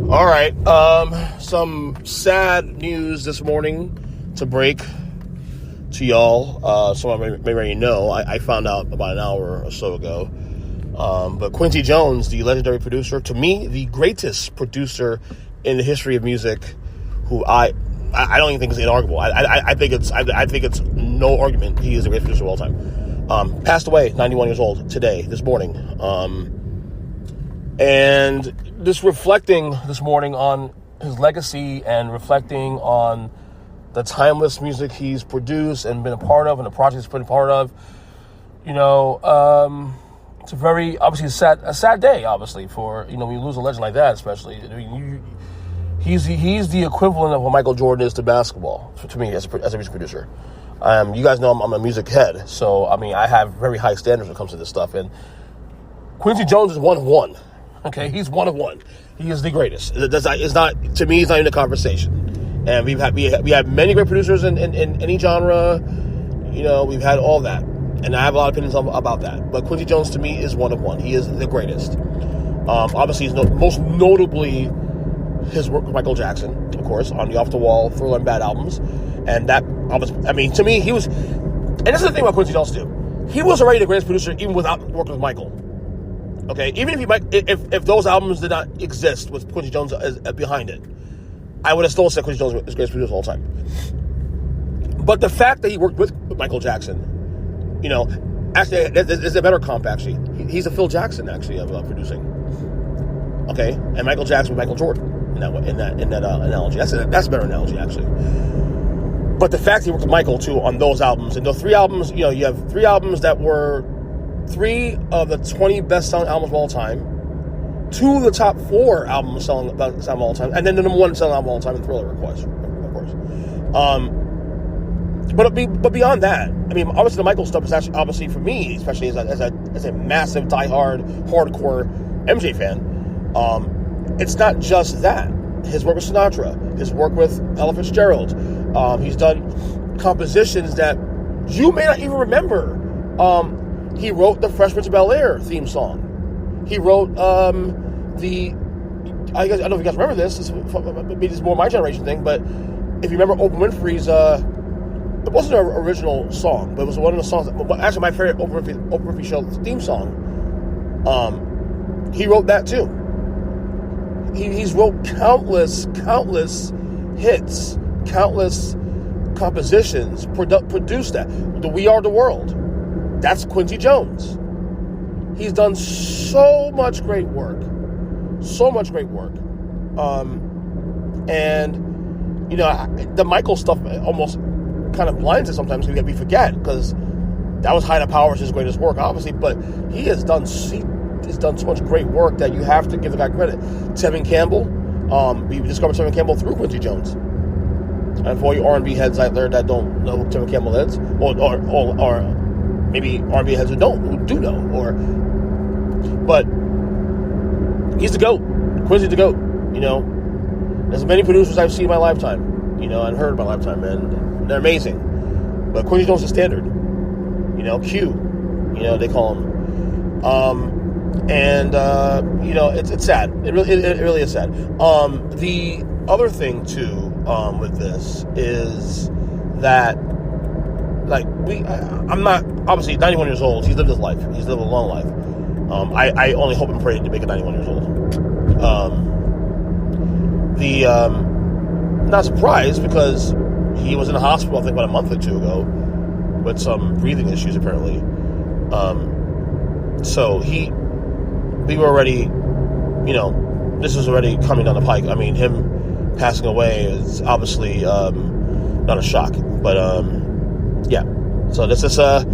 All right. Some sad news this morning to break to y'all. Some of you may already know. I found out about an hour or so ago. But Quincy Jones, the legendary producer, to me, the greatest producer in the history of music, who I don't even think is inarguable. I think it's no argument. He is the greatest producer of all time. Passed away, 91 years old today, this morning. And just reflecting this morning on his legacy and reflecting on the timeless music he's produced and been a part of and the projects he's been a part of, it's a very, obviously, a sad day, obviously, for, when you lose a legend like that, especially. I mean, he's the equivalent of what Michael Jordan is to basketball, to me, as a music producer. You guys know I'm a music head, so, I have very high standards when it comes to this stuff, and Quincy Jones is one of one. Okay, he's one of one. He is the greatest. It's not to me. It's not in the conversation. And we have many great producers in any genre. We've had all that, and I have a lot of opinions about that. But Quincy Jones to me is one of one. He is the greatest. Obviously, he's most notably his work with Michael Jackson, of course, on the Off the Wall, Thriller, and Bad albums. And that, to me, he was. And this is the thing about Quincy Jones too. He was already the greatest producer even without working with Michael. Okay, even if those albums did not exist with Quincy Jones behind it, I would have still said Quincy Jones is the greatest producer of all time. But the fact that he worked with Michael Jackson, actually, is a better comp, actually. He's a Phil Jackson, actually, of producing. Okay, and Michael Jackson with Michael Jordan in that analogy. That's a better analogy, actually. But the fact he worked with Michael, too, on those albums, and those three albums, you have three albums that were 3 of the 20 best-selling albums of all time, 2 of the top 4 albums selling of all time, and then the number 1 selling album of all time in Thriller, of course. But beyond that, obviously the Michael stuff is actually, obviously for me, especially as a massive, diehard, hardcore MJ fan, it's not just that. His work with Sinatra, his work with Ella Fitzgerald, he's done compositions that you may not even remember. He wrote the Fresh Prince of Bel-Air theme song. He wrote I don't know if you guys remember this. Maybe it's more my generation thing, but if you remember Oprah Winfrey's, it wasn't an original song, but it was one of the songs. Actually, my favorite Oprah Winfrey show theme song. He wrote that too. He's wrote countless hits, countless compositions. Produced that. The We Are the World. That's Quincy Jones. He's done so much great work. And, the Michael stuff almost kind of blinds us sometimes. We forget, because that was High to Power's his greatest work, obviously, but he has done so much great work that you have to give the guy credit. Tevin Campbell, we discovered Tevin Campbell through Quincy Jones. And for all you R&B heads out there that don't know who Tevin Campbell is, or maybe R&B heads who do know, but he's the GOAT. Quincy's the GOAT. There's many producers I've seen in my lifetime, and heard in my lifetime, and they're amazing. But Quincy Jones is standard. Q, they call him. It's sad. It really is sad. The other thing too, with this is that, I'm not, obviously, 91 years old. He's lived his life. He's lived a long life. I only hope and pray to make it 91 years old. Not surprised, because he was in the hospital, I think, about a month or 2 ago with some breathing issues, apparently. So we were already, this was already coming down the pike. Him passing away is obviously not a shock, but yeah. So this is a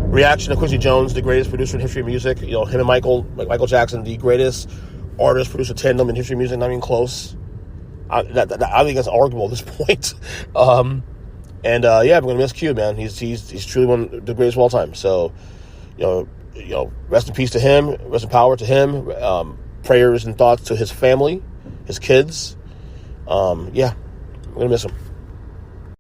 reaction to Quincy Jones, the greatest producer in history of music. Him and Michael Jackson, the greatest artist-producer tandem in history of music, not even close. I think that's arguable at this point. I'm going to miss Q, man. He's truly one of the greatest of all time. So, rest in peace to him. Rest in power to him. Prayers and thoughts to his family, his kids. I'm going to miss him.